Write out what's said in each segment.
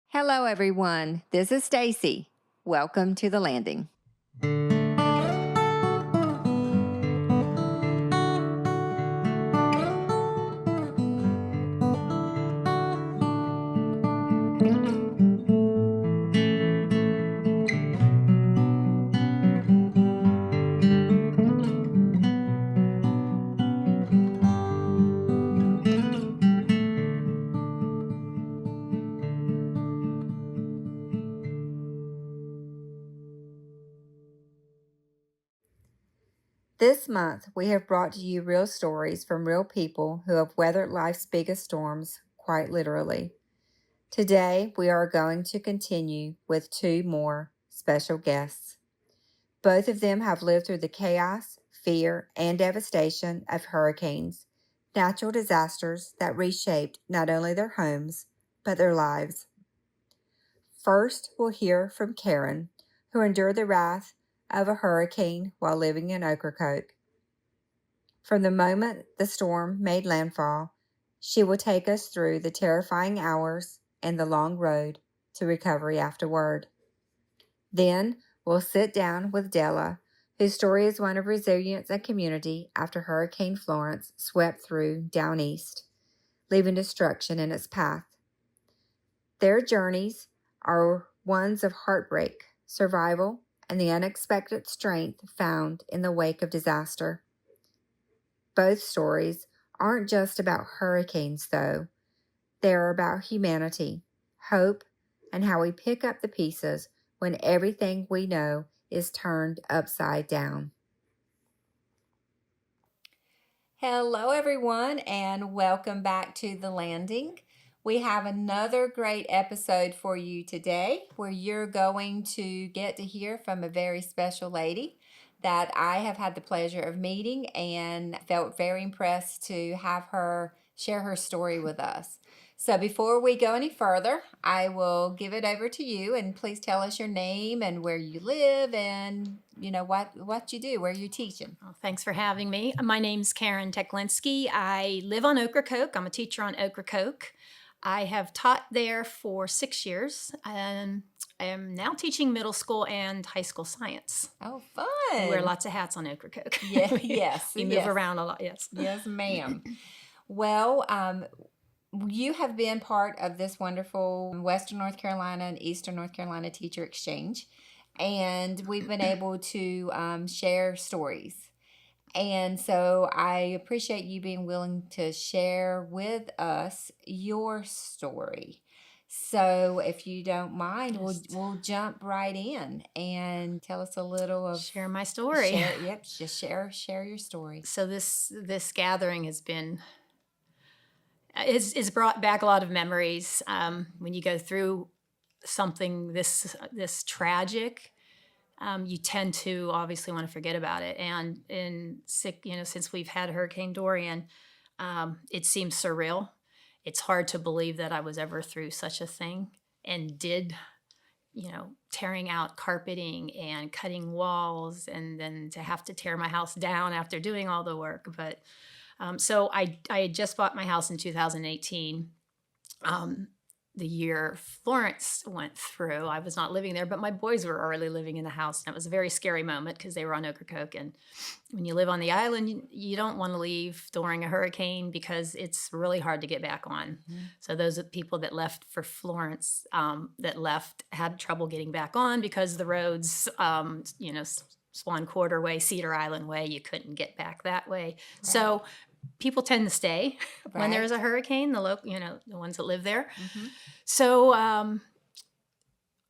Hello, everyone. This is Stacy. Welcome to the landing. This month, we have brought to you real stories from real people who have weathered life's biggest storms, quite literally. Today, we are going to continue with two more special guests. Both of them have lived through the chaos, fear, and devastation of hurricanes, natural disasters that reshaped not only their homes, but their lives. First, we'll hear from Karen, who endured the wrath of a hurricane while living in Ocracoke. From the moment the storm made landfall, she will take us through the terrifying hours and the long road to recovery afterward. Then we'll sit down with Della, whose story is one of resilience and community after Hurricane Florence swept through down east, leaving destruction in its path. Their journeys are ones of heartbreak, survival, and the unexpected strength found in the wake of disaster. Both stories aren't just about hurricanes, though. They are about humanity, hope, and how we pick up the pieces when everything we know is turned upside down. Hello, everyone, and welcome back to The Landing. We have another great episode for you today where you're going to get to hear from a very special lady that I have had the pleasure of meeting and felt very impressed to have her share her story with us. So before we go any further, I will give it over to you, and please tell us your name and where you live and what you do, where you're teaching. Well, thanks for having me. My name's Karen Teklinsky. I live on Ocracoke. I'm a teacher on Ocracoke. I have taught there for 6 years, and I am now teaching middle school and high school science. Oh, fun. We wear lots of hats on Ocracoke. Yeah, yes. We move around a lot, yes. Yes, ma'am. Well, you have been part of this wonderful Western North Carolina and Eastern North Carolina teacher exchange, and we've been able to share stories. And so I appreciate you being willing to share with us your story. So if you don't mind, Yes. we'll jump right in and tell us a little of Share my story. Just share your story. So this gathering has been is brought back a lot of memories. When you go through something this tragic, you tend to obviously want to forget about it. And since we've had Hurricane Dorian, it seems surreal. It's hard to believe that I was ever through such a thing and did, tearing out carpeting and cutting walls, and then to have to tear my house down after doing all the work. But so I had just bought my house in 2018. The year Florence went through. I was not living there, but my boys were already living in the house. And it was a very scary moment because they were on Ocracoke. And when you live on the island, you don't want to leave during a hurricane because it's really hard to get back on. Mm-hmm. So those people that left for Florence, had trouble getting back on because the roads, Swan Quarter Way, Cedar Island Way, you couldn't get back that way. Right. So people tend to stay when there's a hurricane, the ones that live there. Mm-hmm. So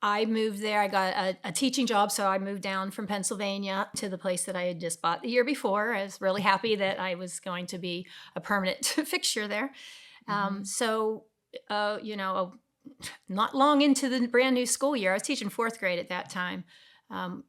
I moved there. I got a teaching job, so I moved down from Pennsylvania to the place that I had just bought the year before. I was really happy that I was going to be a permanent fixture there. Mm-hmm. Not long into the brand new school year, I was teaching fourth grade at that time.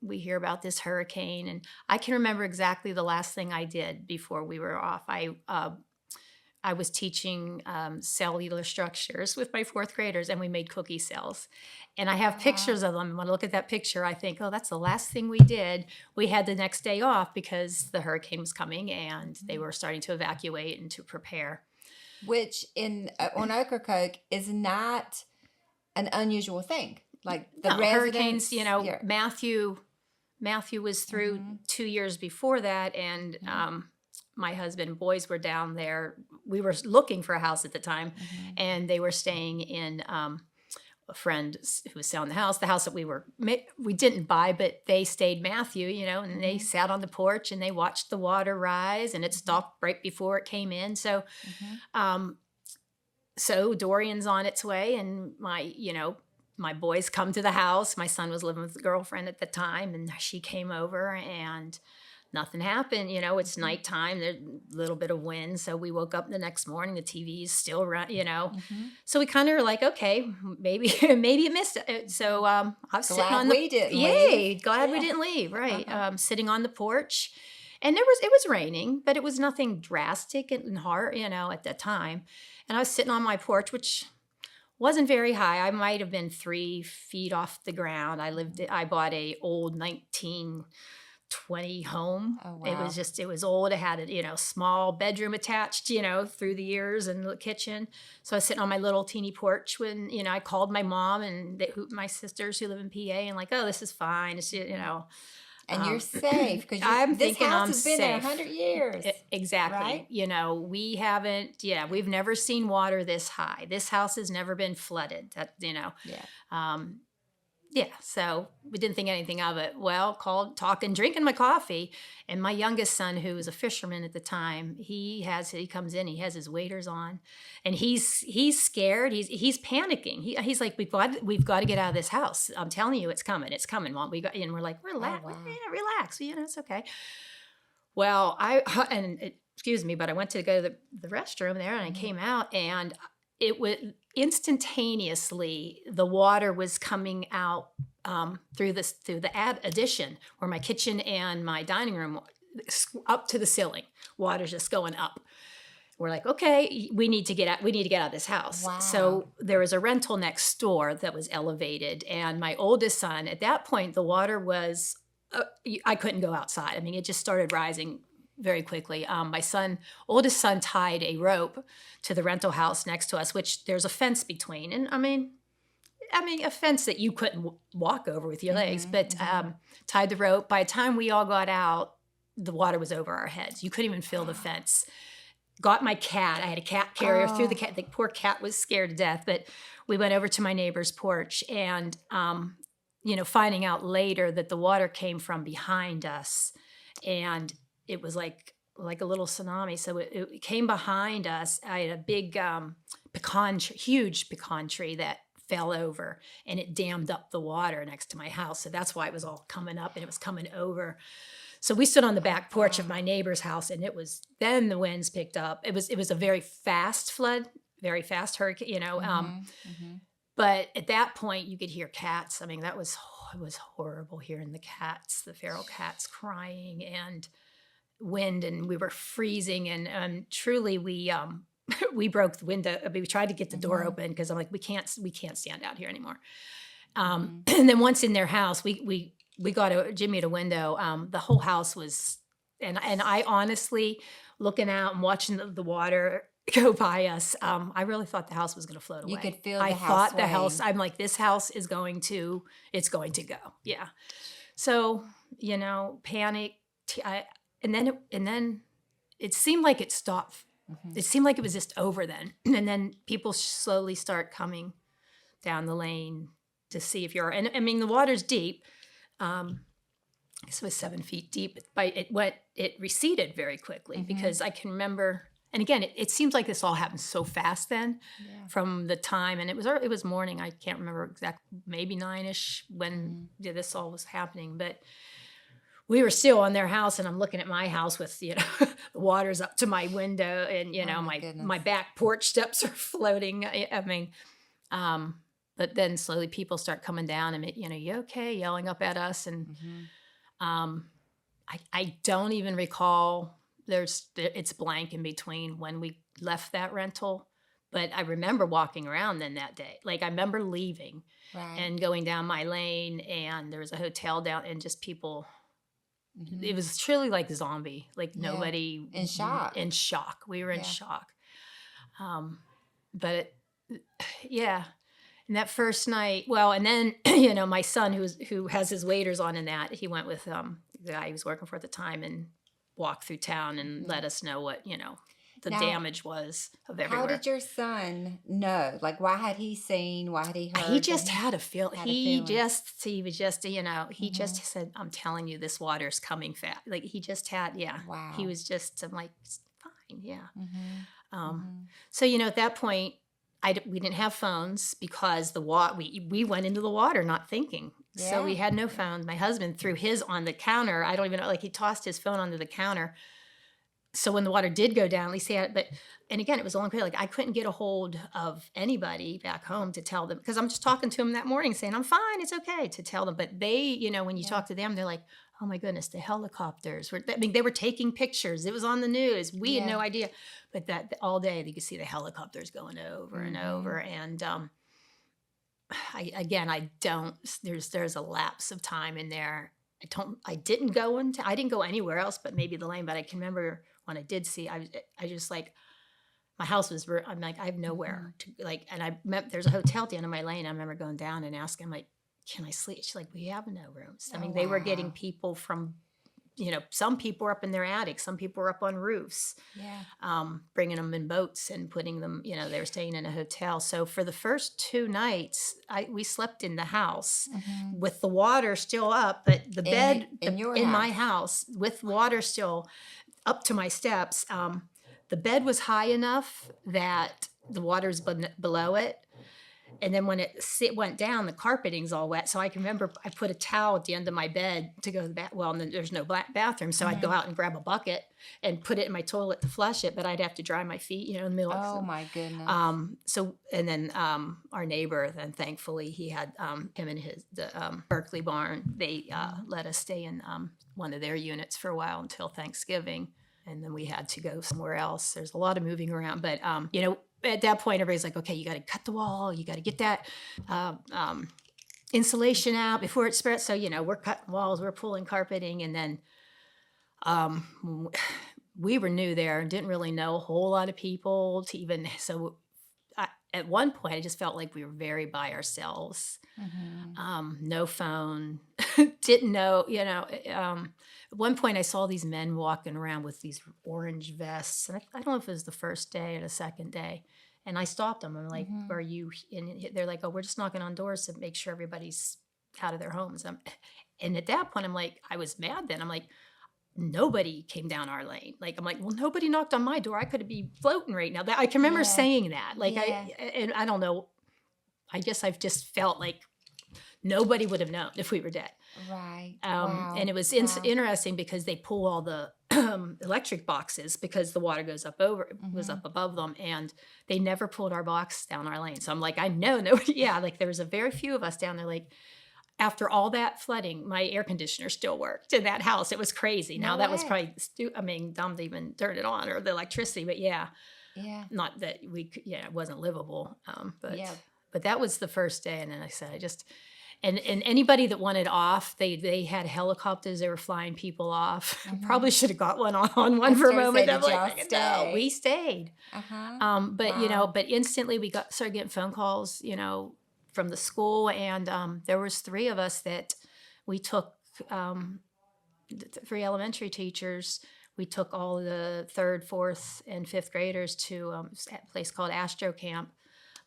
We hear about this hurricane, and I can remember exactly the last thing I did before we were off. I was teaching cellular structures with my fourth graders, and we made cookie cells. And I have pictures of them. When I look at that picture, I think, oh, that's the last thing we did. We had the next day off because the hurricane was coming, and they were starting to evacuate and to prepare. Which on Ocracoke is not an unusual thing. Like the No, hurricanes, residents here. Matthew was through 2 years before that, and my husband and boys were down there. We were looking for a house at the time, and they were staying in a friend who was selling the house that we didn't buy, but they stayed Matthew, and they sat on the porch and they watched the water rise, and it stopped right before it came in. So, so Dorian's on its way, and my boys come to the house. My son was living with a girlfriend at the time, and she came over, and nothing happened. It's nighttime, there's a little bit of wind. So we woke up the next morning, the TV is still running, So we kind of were like, okay, maybe it missed it. So I was sitting on the... we didn't leave. Glad we didn't leave, right. Sitting on the porch. And it was raining, but it was nothing drastic and hard, at that time. And I was sitting on my porch, which wasn't very high. I might have been 3 feet off the ground. I bought a old 1920 home. Oh, wow. It was old. It had a, small bedroom attached, through the years, and the kitchen. So I was sitting on my little teeny porch when, I called my mom and my sisters who live in PA, and like, oh, this is fine. It's, And you're safe because this house has been there 100 years. Exactly. Right? We've never seen water this high. This house has never been flooded. So we didn't think anything of it. Well, talking, drinking my coffee, and my youngest son, who was a fisherman at the time, he comes in, he has his waders on, and he's scared. He's panicking. He's like, we've got to get out of this house. I'm telling you, it's coming, Mom. And we're like, relax, relax. It's okay. Well, excuse me, but I went to go to the restroom there, and I came out, and it was instantaneously, the water was coming out through the addition where my kitchen and my dining room, up to the ceiling. Water's just going up. We're like, okay, we need to get out of this house. Wow. So there was a rental next door that was elevated, and my oldest son, at that point, the water was, I couldn't go outside. I mean, it just started rising very quickly. My oldest son, tied a rope to the rental house next to us, which there's a fence between. And I mean, a fence that you couldn't walk over with your legs, but tied the rope. By the time we all got out, the water was over our heads. You couldn't even feel the fence. Got my cat. I had a cat carrier through the cat. The poor cat was scared to death, but we went over to my neighbor's porch, and, finding out later that the water came from behind us, and it was like a little tsunami. So it came behind us. I had a big huge pecan tree that fell over, and it dammed up the water next to my house. So that's why it was all coming up, and it was coming over. So we stood on the back porch of my neighbor's house, and then the winds picked up. It was a very fast flood, very fast hurricane, But at that point you could hear cats. I mean, it was horrible hearing the feral cats crying, and wind, and we were freezing, and truly we broke the window. We tried to get the door open because I'm like, we can't stand out here anymore. And then once in their house, we got Jimmy at a window. The whole house was, and I honestly, looking out and watching the water go by us, I really thought the house was going to float away. You could feel the house. I thought the house. I'm like, this house is going to go. Yeah. So panic. And then it seemed like it stopped. It seemed like it was just over then. And then people slowly start coming down the lane to see if you're, and I mean, the water's deep. I guess it was 7 feet deep, but it receded very quickly because I can remember, and again, it seems like this all happened so fast then from the time, and it was morning. I can't remember exactly, maybe 9-ish when this all was happening, but we were still on their house, and I'm looking at my house with, the water's up to my window, and, my back porch steps are floating. I mean, but then slowly people start coming down and, you okay, yelling up at us. And I don't even recall, it's blank in between when we left that rental. But I remember walking around then that day. Like, I remember leaving and going down my lane, and there was a hotel down, and just people... It was truly like zombie, like nobody in shock. We were in shock. But And that first night, well, and then, my son who has his waders on, and that he went with the guy he was working for at the time and walked through town and let us know what, the Now, damage was of everywhere. How did your son know? Like, why had he seen? Why had he heard? He just had a feel. had a He feeling. was just, he just said, "I'm telling you, this water's coming fast." Like he just had, Wow. He was just, I'm like, "It's fine, yeah." Mm-hmm. So at that point, we didn't have phones because we went into the water not thinking. So we Yeah. had no phone. My husband threw his on the counter. I don't even know, like he tossed his phone onto the counter. So when the water did go down, at least he had it. And again, it was only like I couldn't get a hold of anybody back home to tell them, because I'm just talking to them that morning saying, "I'm fine, it's okay," to tell them. But they, when you talk to them, they're like, "Oh my goodness, the helicopters were," they were taking pictures. It was on the news. We had no idea. But that all day you could see the helicopters going over and over. And I don't, there's a lapse of time in there. I didn't go anywhere else but maybe the lane. But I can remember when I did see, I just like, my house was, I'm like, I have nowhere to, like, and there's a hotel at the end of my lane. I remember going down and asking, I'm like, "Can I sleep?" She's like, "We have no rooms." I mean, they were getting people from, some people were up in their attics, some people were up on roofs, bringing them in boats and putting them, they were staying in a hotel. So for the first 2 nights, we slept in the house with the water still up, but the bed in my house with water still up to my steps. The bed was high enough that the water's below it. And then when it went down, the carpeting's all wet. So I can remember I put a towel at the end of my bed to go to the bath. Well, and then there's no bathroom. So I'd go out and grab a bucket and put it in my toilet to flush it. But I'd have to dry my feet, in the middle of Oh, my goodness. And then our neighbor, then thankfully, he had him and the Berkeley barn. They let us stay in one of their units for a while until Thanksgiving. And then we had to go somewhere else. There's a lot of moving around. But, at that point, everybody's like, "Okay, you got to cut the wall. You got to get that insulation out before it spreads." So, we're cutting walls, we're pulling carpeting. And then we were new there and didn't really know a whole lot of people to even. So at one point, I just felt like we were very by ourselves. No phone, didn't know, at one point I saw these men walking around with these orange vests. And I don't know if it was the first day or the second day. And I stopped them. I'm like, "Are you?" And they're like, "Oh, we're just knocking on doors to make sure everybody's out of their homes." And at that point, I'm like, I was mad then. I'm like, nobody came down our lane. Like, I'm like, well, nobody knocked on my door. I could be floating right now. I can remember saying that. Like, and I don't know. I guess I've just felt like nobody would have known if we were dead. Right. And it was interesting because they pull all the electric boxes because the water goes up was up above them, and they never pulled our box down our lane. So I'm like, I know nobody. Yeah, like there was a very few of us down there. Like after all that flooding, my air conditioner still worked in that house. It was crazy. Now that was probably dumb to even turn it on, or the electricity. But not that we could, it wasn't livable. But that was the first day, and then I said, And anybody that wanted off, they had helicopters. They were flying people off. Probably should have got one on one for a moment. I'm like, no, we stayed. But instantly we started getting phone calls, from the school, and there was 3 of us that we took. 3 elementary teachers. We took all the 3rd, 4th, and 5th graders to a place called Astro Camp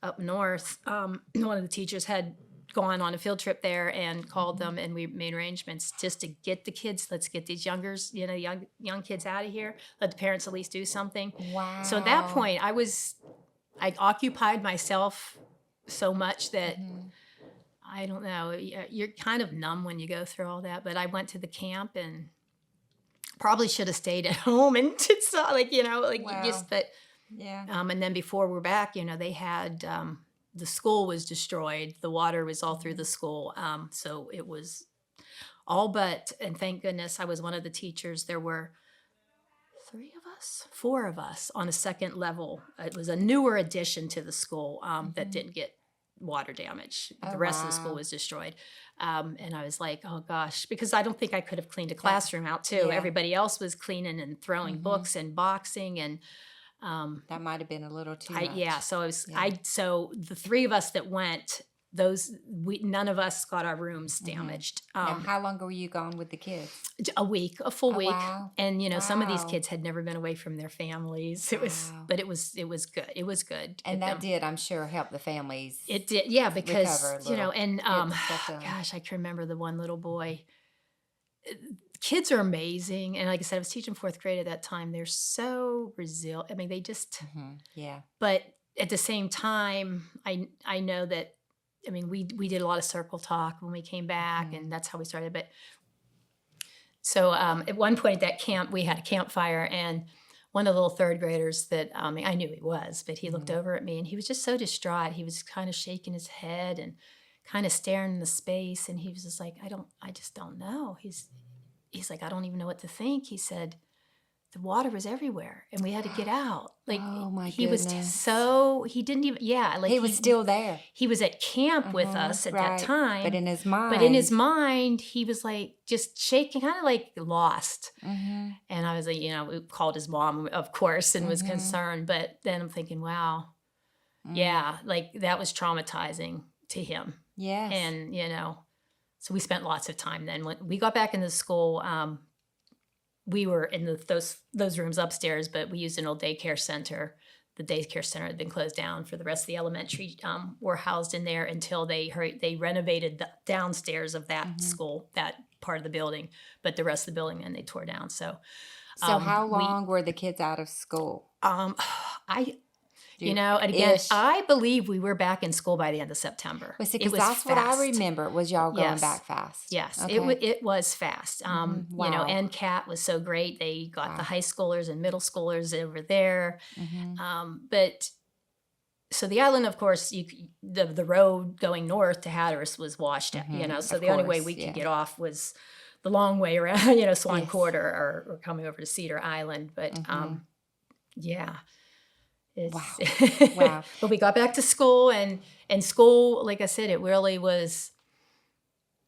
up north. One of the teachers had gone on a field trip there and called them, and we made arrangements just to get the kids. Let's get these young kids out of here. Let the parents at least do something. Wow. So at that point, I occupied myself so much that I don't know. You're kind of numb when you go through all that. But I went to the camp and probably should have stayed at home and but. Yeah. And then before we're back, they had the school was destroyed. The water was all through the school. So it was all but, and thank goodness I was one of the teachers. There were 4 of us on a second level. It was a newer addition to the school that didn't get water damage. The rest of the school was destroyed. And I was like, oh gosh, because I don't think I could have cleaned a classroom out too. Yeah. Everybody else was cleaning and throwing books and boxing, and that might have been a little too much. So so the 3 of us that went, none of us got our rooms damaged. Now, how long were you gone with the kids? A full Oh, week. wow. And some of these Wow. kids had never been away from their families. Wow. But it was good. It was good to And get that them. did, I'm sure, help the families It did, yeah, because recover a little. and Get the stuff done. gosh, I can remember the one little boy. Kids are amazing, and like I said, I was teaching 4th grade at that time. They're so resilient. I mean, they just. Yeah. But at the same time, I know that. I mean, we did a lot of circle talk when we came back, and that's how we started. But so at one point at that camp, we had a campfire, and one of the little 3rd graders that I knew he was, but he looked over at me, and he was just so distraught. He was kind of shaking his head and kind of staring into space, and he was just like, I just don't know. He's like, I don't even know what to think. He said, the water was everywhere, and we had to get out. Like, Oh, my he was goodness. so, he didn't even, like He was still there. he was at camp with us at that Right. time. But in his mind. But in his mind, he was like just shaking, kind of like lost. And I was like, we called his mom, of course, and was concerned. But then I'm thinking, wow, yeah, like that was traumatizing to him. Yes. And, so we spent lots of time then. When we got back into school, we were in those rooms upstairs, but we used an old daycare center. The daycare center had been closed down. For the rest of the elementary were housed in there until they renovated the downstairs of that school, that part of the building, but the rest of the building and they tore down. So how long were the kids out of school? And again, I believe we were back in school by the end of September. Because that's what I remember was y'all going back fast. Yes, okay. it was fast. Wow. NCAT was so great. They got the high schoolers and middle schoolers over there. But so the island, of course, the road going north to Hatteras was washed out. So the only way we could get off was the long way around, Swan Quarter or coming over to Cedar Island. But yeah. Wow. But we got back to school, and school, like I said, it really was.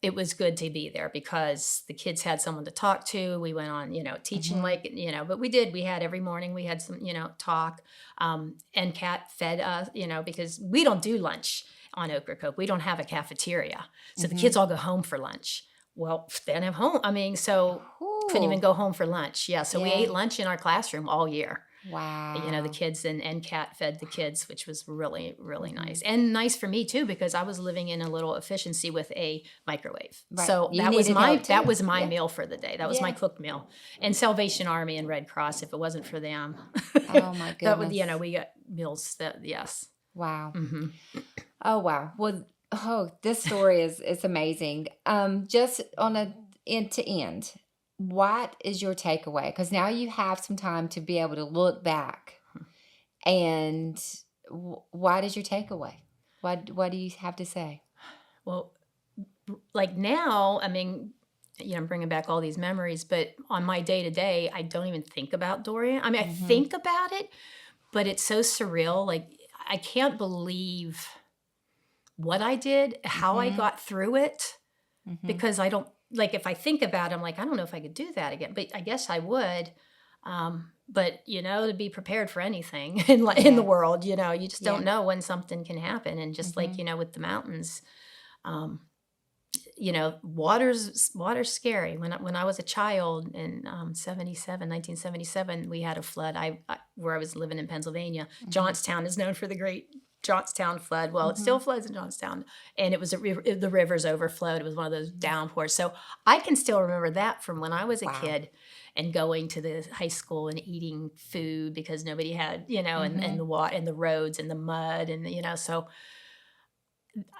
It was good to be there because the kids had someone to talk to. We went on, teaching but we had every morning we had some, talk. And Kat fed us, because we don't do lunch on Ocracoke. We don't have a cafeteria, so the kids all go home for lunch. Well, they don't have home. I mean, so couldn't even go home for lunch. Yeah, so we ate lunch in our classroom all year. Wow. The kids and Kat fed the kids, which was really, really nice. And nice for me too, because I was living in a little efficiency with a microwave. Right. So You that was needed my help, too. that was my meal for the day. That was my cooked meal. And Salvation Army and Red Cross, if it wasn't for them. Oh my that would, goodness. we got meals that, yes. Wow. Oh wow. Well, this story is amazing. Just on a end to end, what is your takeaway? Because now you have some time to be able to look back. And what is your takeaway? What do you have to say? Well, like now, I mean, I'm bringing back all these memories, but on my day to day, I don't even think about Dorian. I mean, I think about it, but it's so surreal. Like, I can't believe what I did, how I got through it, because I don't, like, if I think about it, I'm like, I don't know if I could do that again, but I guess I would. But, to be prepared for anything in the world, you just don't know when something can happen. And just like, with the mountains, water's scary. When I was a child in 1977, we had a flood. Where I was living in Pennsylvania. Johnstown is known for the great Johnstown flood. Well, it still floods in Johnstown, and it was the rivers overflowed. It was one of those downpours. So I can still remember that from when I was a kid, and going to the high school and eating food because nobody had, and the water and the roads and the mud and so.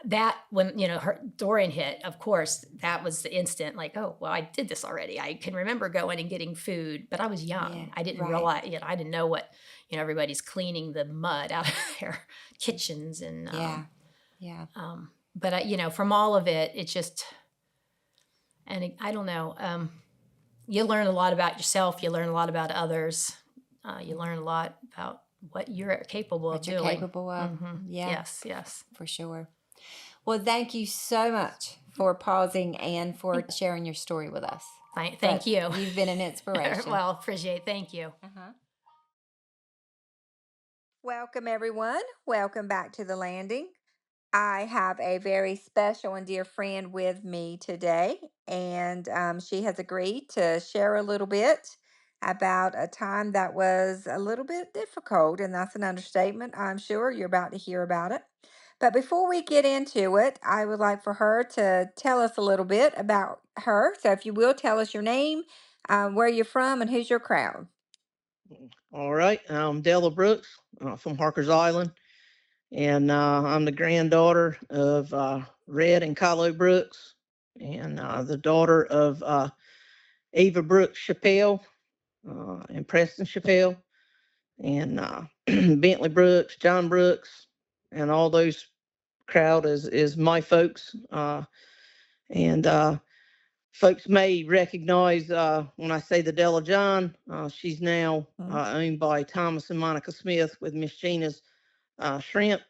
That when Dorian hit, of course, that was the instant. Like, oh well, I did this already. I can remember going and getting food, but I was young. Yeah, I didn't realize. I didn't know what everybody's cleaning the mud out of their kitchens and But from all of it, it just I don't know. You learn a lot about yourself. You learn a lot about others. You learn a lot about what you're capable of doing. What you're capable of. Yeah. Yes. For sure. Well, thank you so much for pausing and for sharing your story with us. Thank you. You've been an inspiration. Well, appreciate it. Thank you. Welcome, everyone. Welcome back to The Landing. I have a very special and dear friend with me today, and she has agreed to share a little bit about a time that was a little bit difficult, and that's an understatement. I'm sure you're about to hear about it. But before we get into it, I would like for her to tell us a little bit about her. So, if you will, tell us your name, where you're from, and who's your crowd. All right, I'm Della Brooks from Harker's Island, and I'm the granddaughter of Red and Kylo Brooks, and the daughter of Eva Brooks Chappelle and Preston Chappelle, and Bentley Brooks, John Brooks, and all those crowd is my folks, and folks may recognize when I say the Della John. She's now Mm. owned by Thomas and Monica Smith with Miss Gina's shrimp.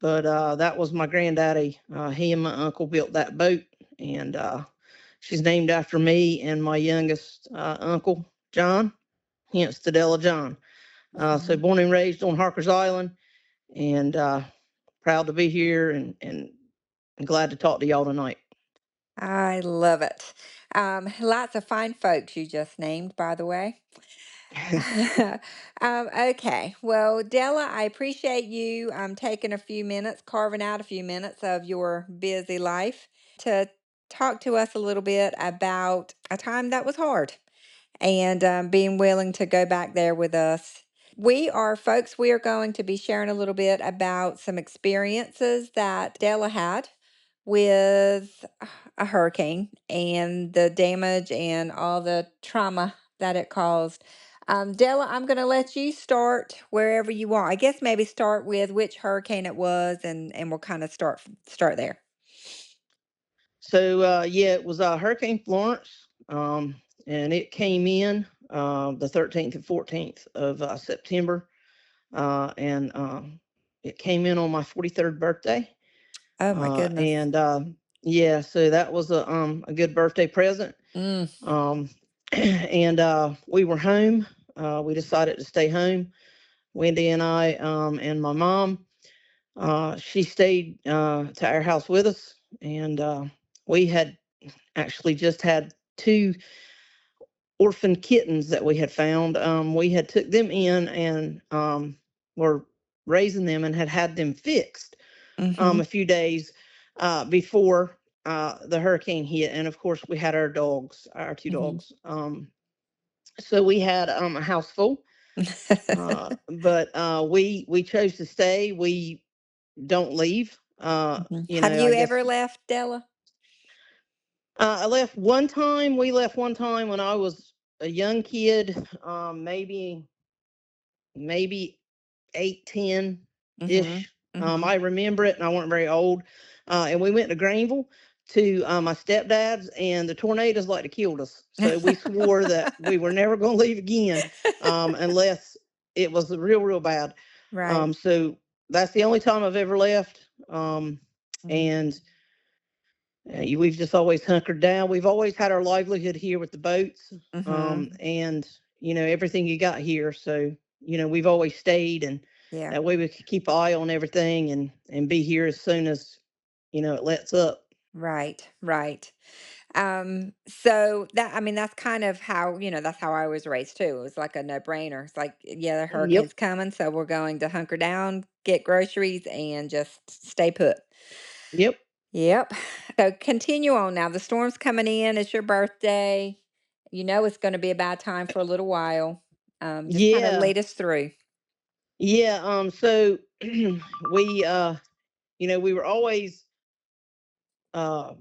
But that was my granddaddy. He and my uncle built that boat, and she's named after me and my youngest uncle, John, hence the Della John. So Mhm. born and raised on Harker's Island, and proud to be here and glad to talk to y'all tonight. I love it. Lots of fine folks you just named, by the way. Okay. Well, Della, I appreciate you taking a few minutes, carving out a few minutes of your busy life to talk to us a little bit about a time that was hard and being willing to go back there with us. We are folks, we are going to be sharing a little bit about some experiences that Della had with a hurricane and the damage and all the trauma that it caused. Della, I'm going to let you start wherever you want. I guess maybe start with which hurricane it was, and we'll kind of start there. So yeah, it was Hurricane Florence, and it came in the 13th and 14th of September, and it came in on my 43rd birthday, Oh my goodness. and yeah, so that was a good birthday present. Mm, Um, and we were home. We decided to stay home. Wendy and I, and my mom. She stayed to our house with us, and we had actually just had two orphan kittens that we had found. We had took them in and were raising them and had them fixed mm-hmm, a few days before the hurricane hit. And of course, we had our dogs, our two mm-hmm. dogs. So we had a house full, but we chose to stay. We don't leave. Mhm. You Have know, I you guess ever left, Della? I left one time. We left one time when I was a young kid, maybe 8, 10 Mm-hmm. ish. Mm-hmm. I remember it, and I weren't very old. And we went to Greenville to my stepdad's, and the tornadoes like to killed us. So we swore that we were never going to leave again unless it was real, real bad. Right. So that's the only time I've ever left. And we've just always hunkered down. We've always had our livelihood here with the boats, Mm-hmm. and everything you got here. So we've always stayed, and Yeah. that way we could keep an eye on everything and be here as soon as it lets up. Right. Right. So that, I mean, that's kind of how, that's how I was raised too. It was like a no-brainer. It's like, yeah, the hurricane's Yep, coming, so we're going to hunker down, get groceries, and just stay put. yep, Yep. So continue on now. The storm's coming in. It's your birthday. You know it's going to be a bad time for a little while. Just kind of yeah, lead us through. yeah. So we we were always uh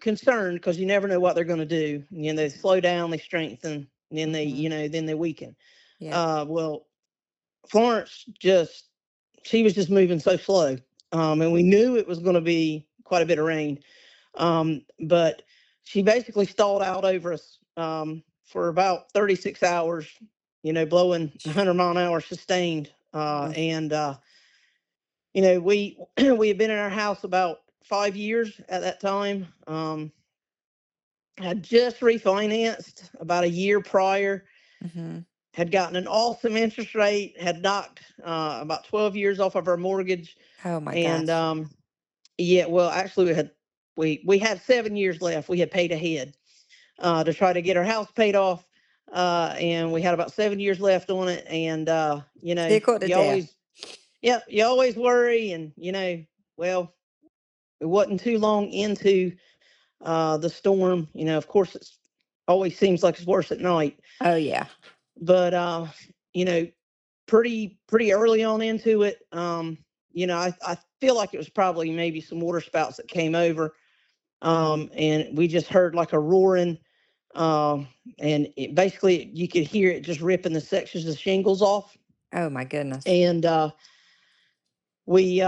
concerned because you never know what they're going to do. They slow down, they strengthen, and then they Hmm. then they weaken. Yeah. Well, Florence she was just moving so slow. And we knew it was going to be quite a bit of rain. But she basically stalled out over us for about 36 hours, blowing 100-mile-an-hour sustained. Mm. And we we had been in our house about 5 years at that time. Had just refinanced about a year prior, Mhm. had gotten an awesome interest rate, had knocked about 12 years off of our mortgage, Oh my and gosh. Yeah, well, actually, we had 7 years left. We had paid ahead to try to get our house paid off, and we had about 7 years left on it. And Tickled to you death. always, yeah, you always worry, and well, it wasn't too long into the storm. Of course, it's always seems like it's worse at night, Oh, yeah. but you know, pretty early on into it, I feel like it was probably maybe some water spouts that came over, and we just heard like a roaring, and basically you could hear it just ripping the sections of shingles off, Oh, my goodness. and we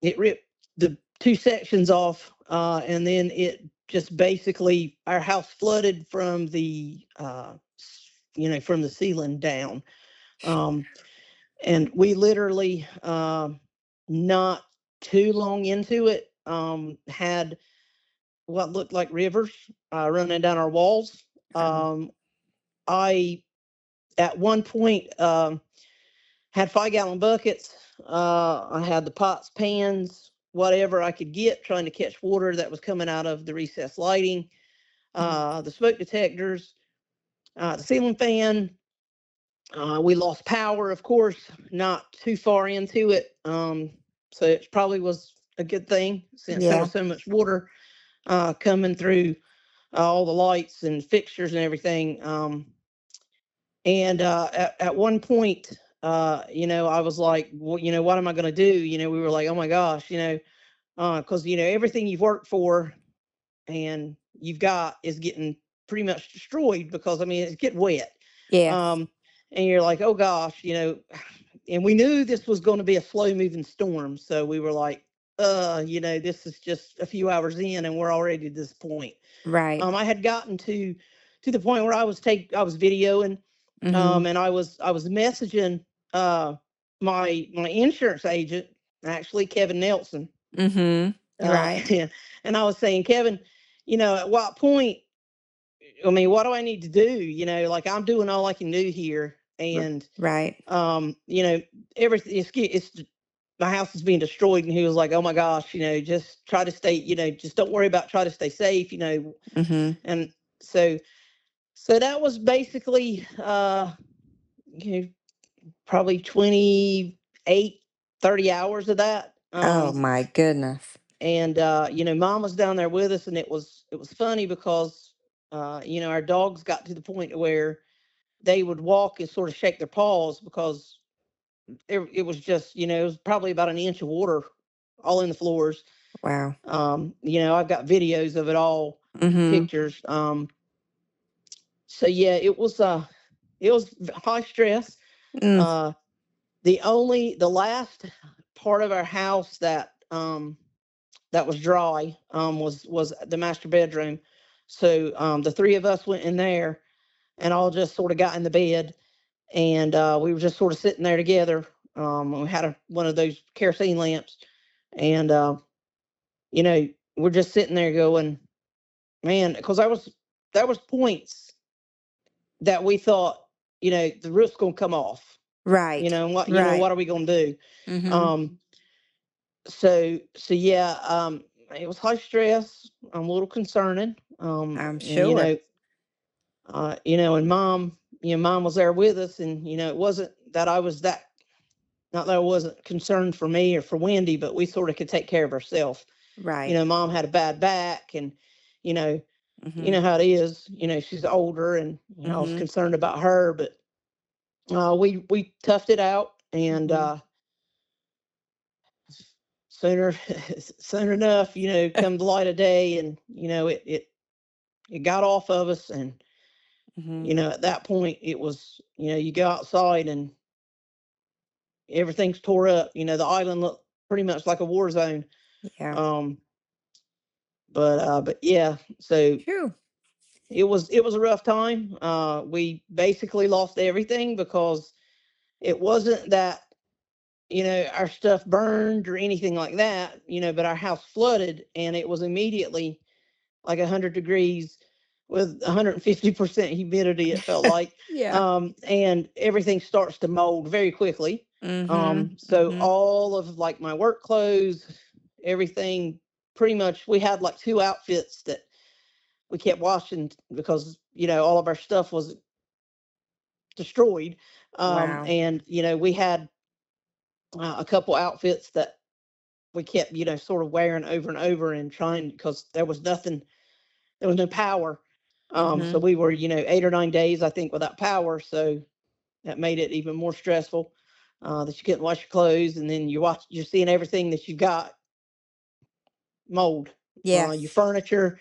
it ripped the two sections off, and then it just basically our house flooded from the from the ceiling down. Um, and we literally, not too long into it, had what looked like rivers running down our walls. Oh, I at one point had 5-gallon buckets. I had the pots, pans, whatever I could get, trying to catch water that was coming out of the recessed lighting, the smoke detectors, the ceiling fan. We lost power, of course, not too far into it. So it probably was a good thing since there yeah. was so much water coming through all the lights and fixtures and everything. And at one point, I was like, well, what am I going to do? We were like, oh my gosh, because, everything you've worked for and you've got is getting pretty much destroyed because, I mean, it's getting wet. Yes. And you're like, oh gosh, and we knew this was going to be a slow moving storm. So we were like, this is just a few hours in and we're already at this point. Right. I had gotten to the point where I was videoing, Mm-hmm. and I was messaging my insurance agent, actually Kevin Nelson. Mm-hmm. Right. And I was saying, Kevin, at what point, I mean, what do I need to do? Like I'm doing all I can do here. And Right. everything it's my house is being destroyed. And he was like, oh my gosh, just try to stay, just don't worry about, try to stay safe, Mm-hmm. and so that was basically you know probably 28, 30 hours of that. Oh, my goodness. And mom was down there with us, and it was funny because our dogs got to the point where they would walk and sort of shake their paws because it was just, it was probably about an inch of water all in the floors. Wow. I've got videos of it all, Mm-hmm. pictures. So yeah, it was high stress. Mm. Uh, the last part of our house that was dry was the master bedroom. So the three of us went in there and all just sort of got in the bed, and we were just sort of sitting there together. We had one of those kerosene lamps, and you know we're just sitting there going, man, because there was points that we thought, the roof's gonna come off, Right. and Right. what are we gonna do? Mm-hmm. Um, so yeah, it was high stress, a little concerning. I'm And sure. and mom was there with us, and it wasn't that I was that, not that I wasn't concerned for me or for Wendy, but we sort of could take care of ourselves. Right. Mom had a bad back, and you know Mm-hmm. how it is. She's older, and I was Mm-hmm. concerned about her, but we toughed it out, and Mm-hmm. sooner soon enough, come the light of day, and it got off of us. And Mm-hmm. at that point it was, you go outside and everything's tore up. The island looked pretty much like a war zone. Yeah. um but yeah, so Phew. it was a rough time. We basically lost everything because it wasn't that, our stuff burned or anything like that, but our house flooded, and it was immediately like 100 degrees with 150% humidity, it felt like. Yeah. And everything starts to mold very quickly. Mm-hmm. So Mm-hmm. all of like my work clothes, everything pretty much. We had like 2 outfits that we kept washing because, all of our stuff was destroyed. Wow. And, we had a couple outfits that we kept, sort of wearing over and over and trying because there was nothing, there was no power. So Mhm. we were, 8 or 9 days, I think, without power. So that made it even more stressful that you couldn't wash your clothes. And then you're seeing everything that you got mold, your Yes. furniture,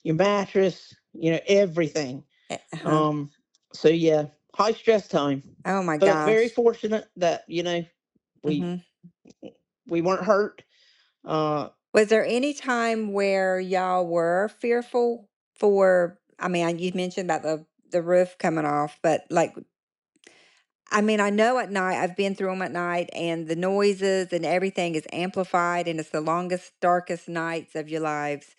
your mattress, everything. Uh-huh. Um, so yeah, high stress time, Oh my but very gosh. fortunate that, we, Mhm. we weren't hurt. Uh, Was there any time where y'all were fearful for, I mean, you mentioned about the roof coming off, but like, I mean, I know at night, I've been through them at night, and the noises and everything is amplified, and it's the longest, darkest nights of your lives.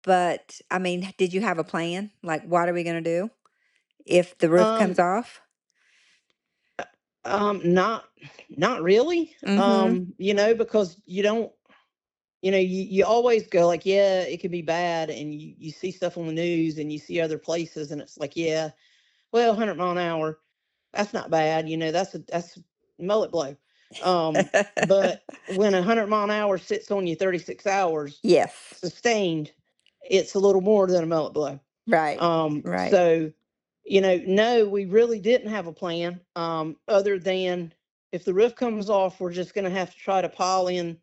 But I mean, did you have a plan? Like, what are we going to do if the roof comes um, off? not, not really. Mm-hmm. Because you don't, you always go like, yeah, it could be bad. And you see stuff on the news and you see other places and it's like, yeah, well, 100 mile an hour, that's not bad. That's a mullet blow. But when 100 mile an hour sits on you 36 hours Yes. sustained, it's a little more than a mullet blow. Right. Right. So, no, we really didn't have a plan, other than if the roof comes off, we're just going to have to try to pile in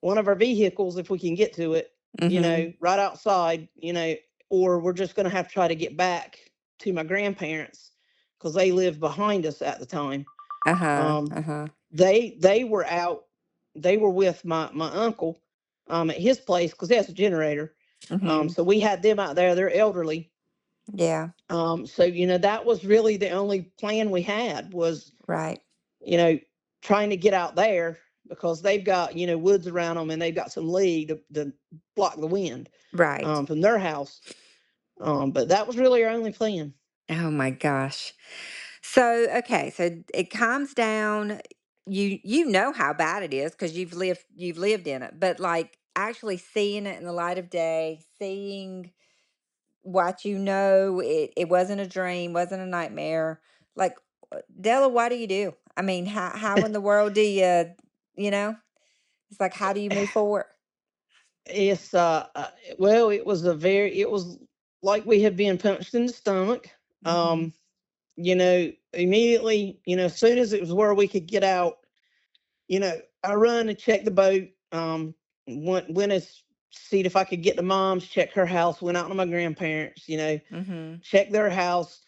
one of our vehicles if we can get to it, Mm-hmm. right outside, or we're just going to have to try to get back to my grandparents because they lived behind us at the time. Uh-huh. Um, Uh-huh. they were out, they were with my uncle at his place because he has a generator. Mm-hmm. So we had them out there. They're elderly. Yeah. So that was really the only plan we had was, Right. you know, trying to get out there because they've got, woods around them and they've got some lee to block the wind Right. from their house. But that was really our only plan. Oh my gosh. So, okay, so it calms down. You know how bad it is because you've lived in it. But like actually seeing it in the light of day, seeing what it wasn't a dream, wasn't a nightmare. Like Della, what do you do? I mean, how in the world do you know? It's like how do you move forward? It's well, it was like we had been punched in the stomach. Mhm. Immediately, as soon as it was where we could get out, I run and check the boat. Went as see if I could get to mom's, check her house, went out to my grandparents, Mhm. check their house,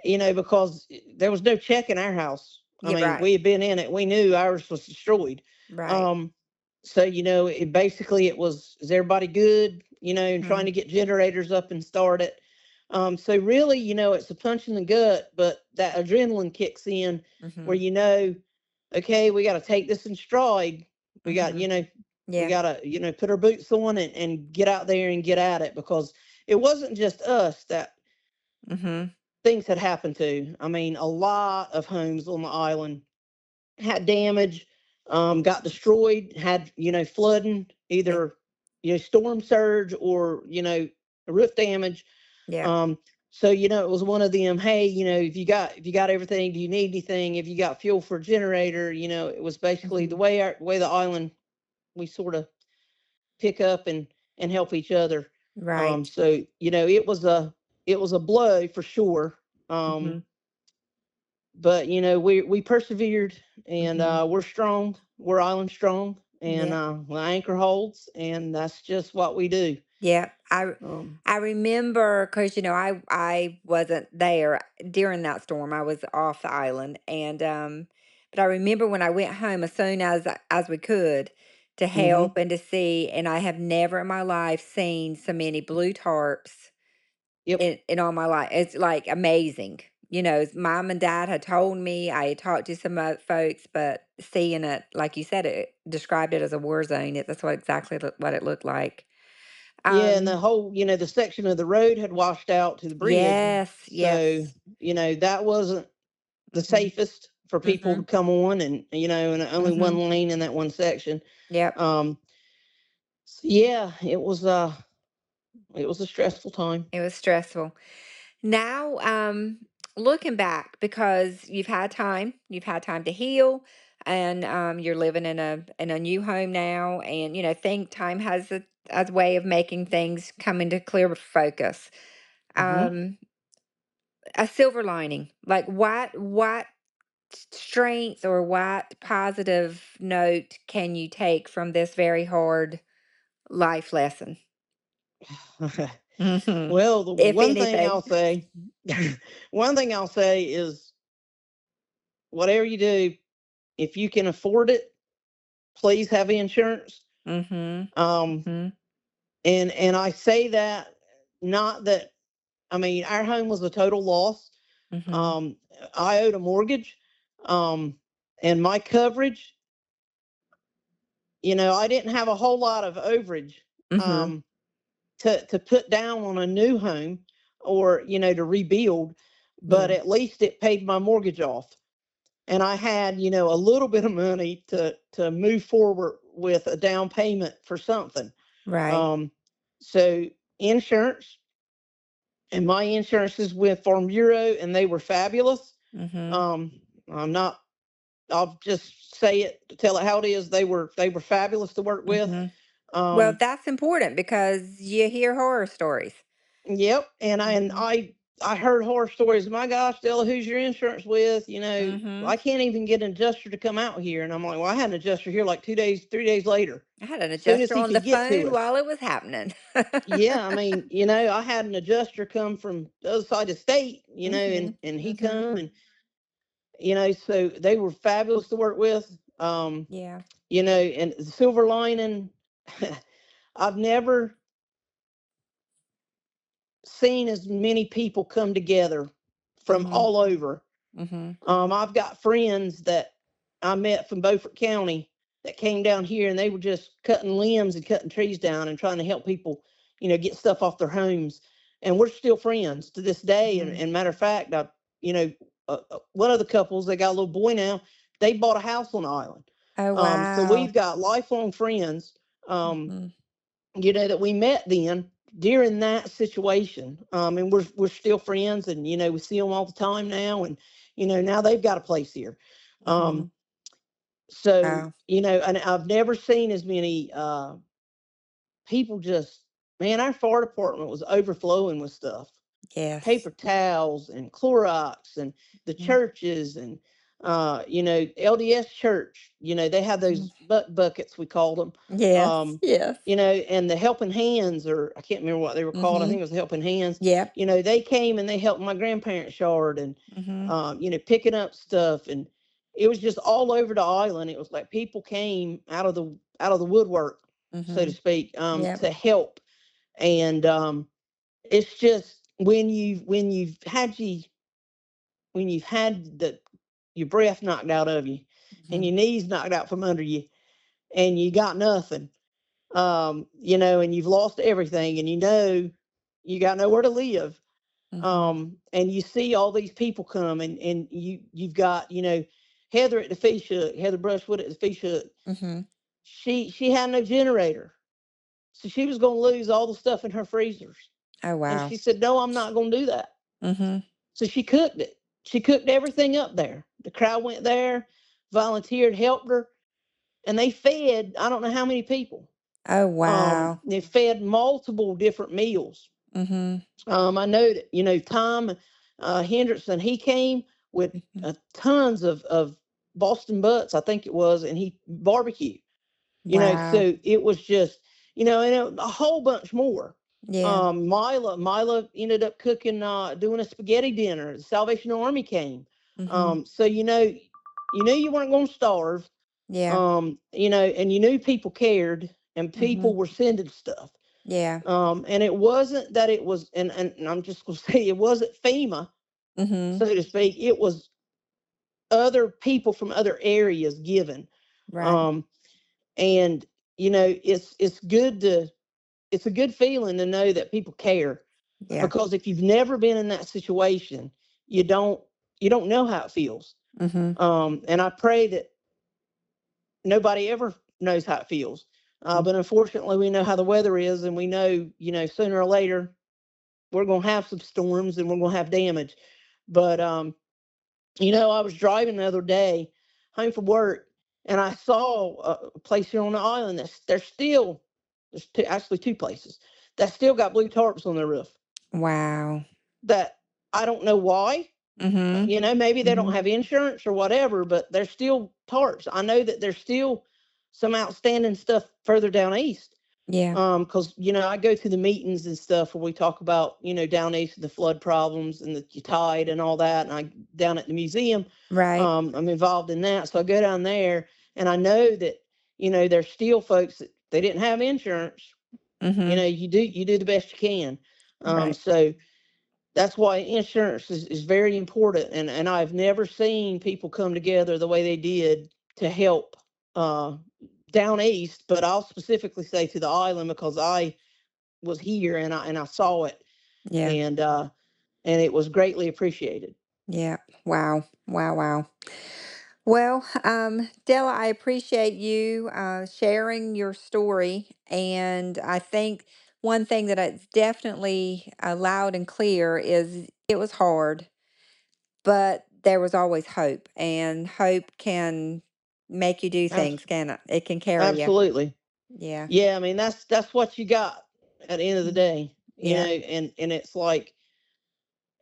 because there was no check in our house. I Yeah, mean, right. we had been in it. We knew ours was destroyed. Right. Um, so, it basically it was, is everybody good? And trying Mhm. to get generators up and start it. So really, it's a punch in the gut, but that adrenaline kicks in where, Mhm. okay, we got to take this in stride. We got, Mhm. we Yeah. got to, put our boots on and get out there and get at it because it wasn't just us that Mhm. things had happened to. I mean, a lot of homes on the island had damage, got destroyed, had, flooding, Yeah. either, storm surge or, roof damage. Yeah. Um, so, it was one of them, hey, if you got everything, do you need anything? If you got fuel for a generator, it was basically the Mhm. way the island, we sort of pick up and help each other. Right. So, it was a blow for sure. Um, Mhm. but we persevered and Mhm. we're strong, we're island strong, and Yeah. the anchor holds, and that's just what we do. Yeah. I um I remember because I wasn't there during that storm. I was off the island, and but I remember when I went home as soon as we could to hmm help and to see, and I have never in my life seen so many blue tarps yep. in all my life. It's like amazing. Mom and dad had told me, I had talked to some other folks, but seeing it, like you said, it described it as a war zone. That's what exactly what it looked like. Yeah, and the Um, whole, the section of the road had washed out to the bridge. yes, So, yes. that wasn't the Mhm. safest for people to Mhm. come on, and only one Mhm. lane in that one section. Yep. um Yeah, it was a stressful time. It was stressful. Now, looking back, because you've had time to heal, and you're living in a new home now, and think time has a way of making things come into clear focus. Hmm. Um, a silver lining, like what strength or what positive note can you take from this very hard life lesson? Hmm. Well, the If one thing anything. I'll say, one thing I'll say is whatever you do, if you can afford it, please have insurance. Mm-hmm. Um, Mm-hmm. and I say that not that I mean our home was a total loss. Mm-hmm. Um, I owed a mortgage, um, and my coverage, I didn't have a whole lot of overage. Mm-hmm. Um, to put down on a new home or to rebuild, but Yeah. at least it paid my mortgage off, and I had a little bit of money to move forward with a down payment for something. Right. um so insurance, and my insurance is with Farm Bureau, and they were fabulous. Mm-hmm. um I'm not I'll just say it, tell it how it is. They were fabulous to work with. Mm-hmm. Well, um that's important because you hear horror stories. Yep, and I and Mm-hmm. I I heard horror stories. My gosh, Della, who's your insurance with? Mm-hmm. I can't even get an adjuster to come out here, and I'm like, well, I had an adjuster here like 2 days, 3 days later, I had an soon as adjuster he on the could get to phone us. while it was happening. Yeah, I mean, I had an adjuster come from the other side of the state, Mm-hmm. and he Mm-hmm. come, and so they were fabulous to work with. Yeah. And the silver lining, I've never seen as many people come together from Mm-hmm. all over. Mm-hmm. I've got friends that I met from Beaufort County that came down here, and they were just cutting limbs and cutting trees down and trying to help people, get stuff off their homes. And we're still friends to this day. And, Mm-hmm. matter of fact, one of the couples, they got a little boy now, they bought a house on the island. Oh So wow. we've got lifelong friends. Mm-hmm. That we met then during that situation. And we're still friends, and we see them all the time now, and now they've got a place here. Mm-hmm. Um, so Wow. and I've never seen as many people just, man, our fire department was overflowing with stuff, Yes. paper towels and Clorox, and the Mm-hmm. churches, and LDS church, they have Mm-hmm. those buckets, we called them. Yes. Yes. And the helping hands, or I can't remember what they were called. I Mm-hmm. think it was the helping hands. Yep. They came and they helped my grandparents' yard, and Mm-hmm. picking up stuff, and it was just all over the island. It was like people came out of the woodwork, so to Mm-hmm. speak, Yep. to help. And it's just when you've had your breath knocked out of you, and Mm-hmm. your knees knocked out from under you, and you got nothing, and you've lost everything, and you got nowhere to live. Mm-hmm. And you see all these people come, and you've got, Heather at the fish hook, Heather Brushwood at the fish hook. Mm-hmm. She had no generator, so she was going to lose all the stuff in her freezers. Oh And wow. she said, "No, I'm not going to do that." Mm-hmm. So she cooked it. She cooked everything up there. The crowd went there, volunteered, helped her, and they fed I don't know how many people. Oh wow. They fed multiple different meals. Mm-hmm. I know that Tom Hendrickson, he came with Mm-hmm. tons of Boston butts, I think it was, and he barbecue. Wow. So it was just and a whole bunch more. Yeah. Mila ended up cooking, doing a spaghetti dinner. The Salvation Army came. Mm-hmm. So you knew you weren't going to starve. Yeah. And you knew people cared, and Mm-hmm. people were sending stuff. Yeah. And it wasn't that it was, and I'm just going to say, it wasn't FEMA, Mm-hmm. so to speak. It was other people from other areas giving. Right. Um, and it's a good feeling to know that people care, Yeah. because if you've never been in that situation, you don't know how it feels. Mm-hmm. And I pray that nobody ever knows how it feels. But unfortunately, we know how the weather is, and we know, sooner or later we're going to have some storms and we're going to have damage. But I was driving the other day home from work, and I saw a place here on the island there's actually two places that still got blue tarps on their roof. Wow. That I don't know why. Mm-hmm. Maybe they don't Mm-hmm. have insurance or whatever, but they're still tarps. I know that there's still some outstanding stuff further down east. Yeah. Because I go to the meetings and stuff where we talk about down east the flood problems and the tide and all that, and I down at the museum, Right. I'm involved in that, so I go down there, and I know that there's still folks that they didn't have insurance. Mm-hmm. You do the best you can. Right. So that's why insurance is very important, and I've never seen people come together the way they did to help uh, down east, but I'll specifically say to the island because I was here and I saw it, Yeah. and it was greatly appreciated. Yeah. Wow. Wow. Wow. Well, Della, I appreciate you sharing your story. And I think one thing that it's definitely loud and clear is it was hard, but there was always hope. And hope can make you do things, Abs- can it? It can carry you. Absolutely. Yeah. Yeah, I mean that's what you got at the end of the Mm. day, Yeah. and it's like,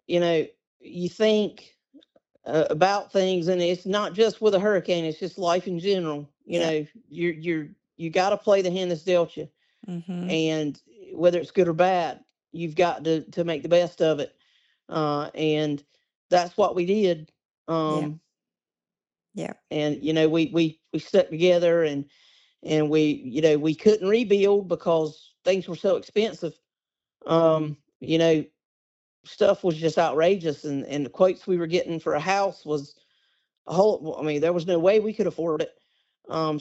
you know, you think about things, and it's not just with a hurricane, it's just life in general. Yeah. You got to play the hand that's dealt you, Mm-hmm. and whether it's good or bad, you've got to make the best of it. And that's what we did. Yeah. Um, Yeah. and we stuck together, and we couldn't rebuild because things were so expensive. Um, you know, Stuff was just outrageous, and the quotes we were getting for a house was a whole. I mean, there was no way we could afford it.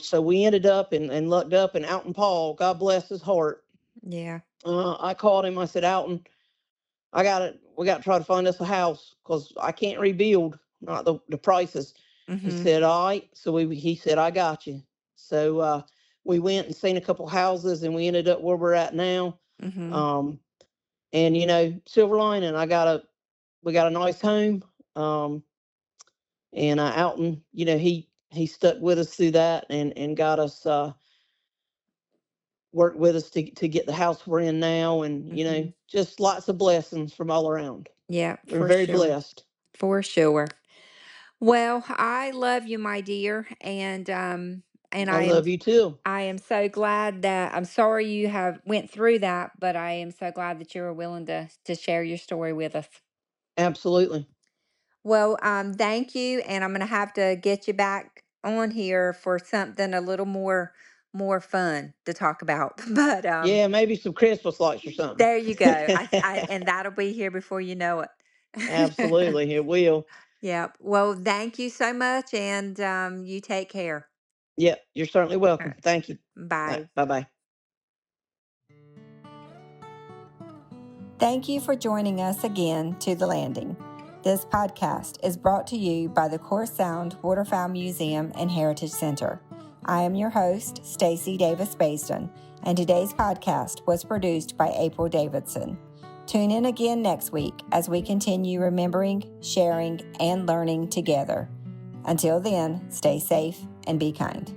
So we ended up and lucked up, and Alton Paul, God bless his heart. Yeah. I called him. I said, Alton, I got it. We got to try to find us a house because I can't rebuild, not the prices. He Mm-hmm. said, all right. So he said, I got you. So we went and seen a couple houses, and we ended up where we're at now. Mm-hmm. Um, and silver lining, we got a nice home. And Alton, he stuck with us through that, and got us worked with us to get the house we're in now, and Mm-hmm. just lots of blessings from all around. Yeah, We're for very sure. blessed. For sure. Well, I love you, my dear, and I love you too. I am so glad that I'm sorry you have went through that, but I am so glad that you were willing to share your story with us. Absolutely. Well, thank you, and I'm gonna have to get you back on here for something a little more fun to talk about. But Yeah, maybe some Christmas lights or something. there you go. And that'll be here before you know it. Absolutely, it will. Yeah. Well, thank you so much, and you take care. Yeah, you're certainly All welcome. right. Thank you. Bye. Bye bye. Thank you for joining us again to The Landing. This podcast is brought to you by the Coarse Sound Waterfowl Museum and Heritage Center. I am your host, Stacy Davis Baston, and today's podcast was produced by April Davidson. Tune in again next week as we continue remembering, sharing, and learning together. Until then, stay safe and be kind.